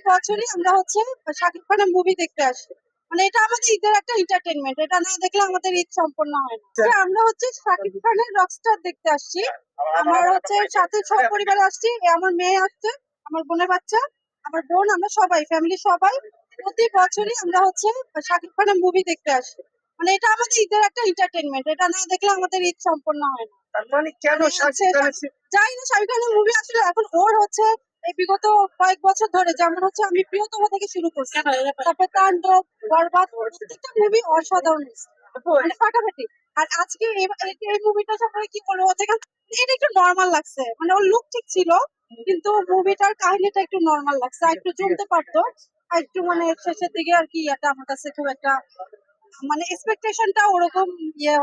বছরই আমরা হচ্ছে শাকিব খানের মুভি দেখতে আসি। মানে এটা আমাদের ঈদের একটা এন্টারটেনমেন্ট, এটা না দেখলে আমাদের ঈদ সম্পূর্ণ হয় না। যে আমরা হচ্ছে শাকিব খানের রকস্টার দেখতে আসছি। আমার হচ্ছে সাথে সপরিবারে আসছি, আমার মেয়ে আসছে, আমার বোনের বাচ্চা, আমার বোন, আমরা সবাই ফ্যামিলি সবাই প্রতি বছরই আমরা হচ্ছে শাকিব খানের মুভি দেখতে আসি। মানে এটা আমাদের ঈদের একটা এন্টারটেনমেন্ট, এটা না দেখলে আমাদের ঈদ সম্পূর্ণ হয় না। তার মানে কেন শাকিব খানের যাই না, শাকিব খানের মুভি আসলে এখন ওর হচ্ছে এই বিগত কয়েক বছর ধরে, যেমন হচ্ছে আমি প্রিয়তম থেকে শুরু করছি, তারপর তাণ্ডব, বরবাদ, প্রত্যেকটা মুভি অসাধারণ হয়েছে, মানে ফাটাফাটি। আর আজকে এই মুভিটা সম্পর্কে কি বলবো, থেকে এটা একটু নর্মাল লাগছে, মানে ওর লুক ঠিক ছিল কিন্তু মুভিটার কাহিনীটা একটু নর্মাল লাগছে, আর একটু জমতে পারতো। আর একটু মানে শেষের দিকে আর কি, এটা আমার কাছে খুব একটা মানে এক্সপেকটেশনটা ওরকম ইয়ে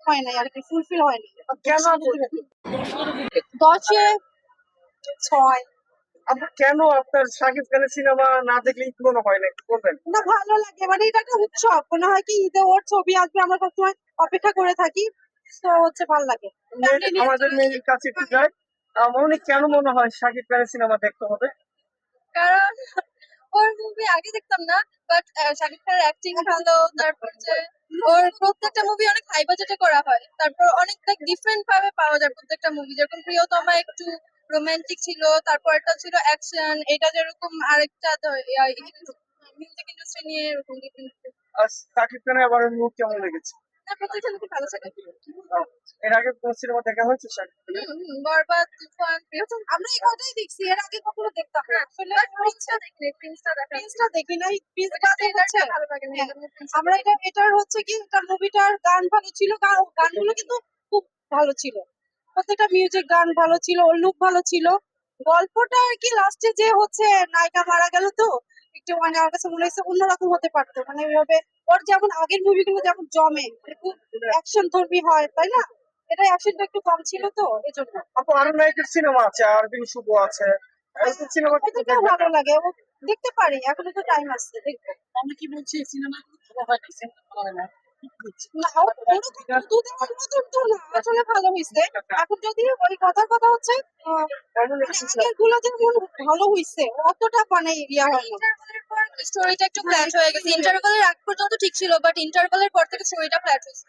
হয় নাই আর কি, ফুলফিল হয়নি। কেন 10-এ 6। আপু কেন আপনার শাকিব খানের সিনেমা না দেখলে ঈদ মনে হয় না, একটু বলবেন? না, ভালো লাগে, মানে এটা একটা উৎসব, মনে হয় কি ঈদে ওর ছবি আসবে, আমরা সবসময় অপেক্ষা করে থাকি, তো হচ্ছে ভালো লাগে। আমাদের মেয়ের কাছে একটু যায়, মনে কেন মনে হয় শাকিব খানের সিনেমা দেখতে হবে? কারণ ওর মুভি আগে দেখতাম না, বাট শাকিব খানের অ্যাক্টিং ভালো, তারপর যে ওর প্রত্যেকটা মুভি অনেক হাই বাজেটে করা হয়, তারপর অনেক মিউজিক ভাবে পাওয়া যায় প্রত্যেকটা মুভি, যেরকম প্রিয়তমা একটু রোমান্টিক ছিল, তারপর একটা ছিল অ্যাকশন, এটা যেরকম আরেকটা মিউজিক ইন্ডাস্ট্রি নিয়ে এরকম ডিফারেন্ট। আর শাকিব খানের আবার মুভ কেমন লেগেছে? প্রত্যেকটা মুভি ভালো ছিল। এর আগে কোন সিনেমা দেখা হয়েছে শাকিব খানের? বরবাদ, তুফান, প্রিয়তম, আমরা এই কটাই দেখছি, এর আগে কখনো দেখতাম না আসলে। প্রিন্সটা দেখি নাই, প্রিন্স বাদে হচ্ছে ভালো লাগে না। আমরা এটার হচ্ছে কি, এটার মুভিটার গান ভালো ছিল, গানগুলো কিন্তু খুব ভালো ছিল, প্রত্যেকটা মিউজিক গান ভালো ছিল, ওর লুক ভালো ছিল। গল্পটা আর কি লাস্টে যে হচ্ছে নায়িকা মারা গেল, তো একটু মানে আমার কাছে মনে হয়েছে অন্যরকম হতে পারতো, মানে ওইভাবে ওর যেমন আগের মুভিগুলো যেমন জমে, মানে খুব অ্যাকশন ধর্মী হয়, তাই না? এটা অ্যাকশনটা একটু কম ছিল, তো এজন্য। আপু আরো নায়কের সিনেমা আছে, আরবিন শুভ আছে, এরকম সিনেমা কিন্তু ওদেরটাও ভালো লাগে, ও দেখতে পারি, এখনো তো টাইম আছে, দেখবো। আমি কি বলছি সিনেমাগুলো ভালো হয় না, সিনেমা ভালো হয় না? না, ওরকম দুধের মতন তো না, আসলে ভালো হয়েছে। এখন যদি ওই কথার কথা হচ্ছে আগের গুলো যেমন ভালো হয়েছে, অতটা মানে ইয়া হয় না। স্টোরিটা একটু ফ্ল্যাট হয়ে গেছে, ইন্টারভালের আগ পর্যন্ত ঠিক ছিল, বাট ইন্টারভালের পর থেকে স্টোরিটা ফ্ল্যাট হয়েছে।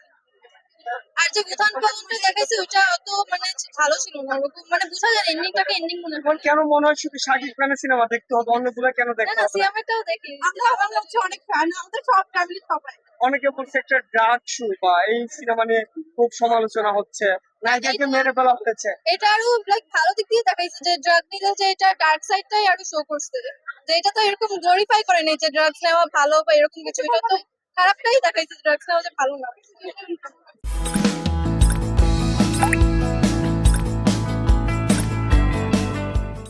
আর যে উত্থান পতনটা দেখাইছে ওইটা অত মানে ভালো ছিল না, ওরকম মানে বোঝা যায় এন্ডিংটাকে এন্ডিং মনে হয়। এখন কেন মনে হয় শুধু শাকিব খানের সিনেমা দেখতে হবে, অন্যগুলো কেন না দেখতে না, হবে না? সিয়ামেরটাও দেখি। আমরা হচ্ছে অনেক ফ্যান, আমাদের সব ফ্যামিলি সবাই। অনেকে বলছে একটা ড্রাগ শো, বা এই সিনেমা নিয়ে খুব সমালোচনা হচ্ছে, নায়িকাকে মেরে ফেলা হয়েছে। এটা আরো লাইক ভালো দিক দিয়ে দেখাইছে, যে ড্রাগ নিলে যে এটা ডার্ক সাইডটাই আরো শো করছে, যে এটা তো এরকম গ্লোরিফাই করে নাই যে ড্রাগস নেওয়া ভালো বা এরকম কিছু, এটা তো খারাপটাই দেখাইছে, ড্রাগস নেওয়া যে ভালো না।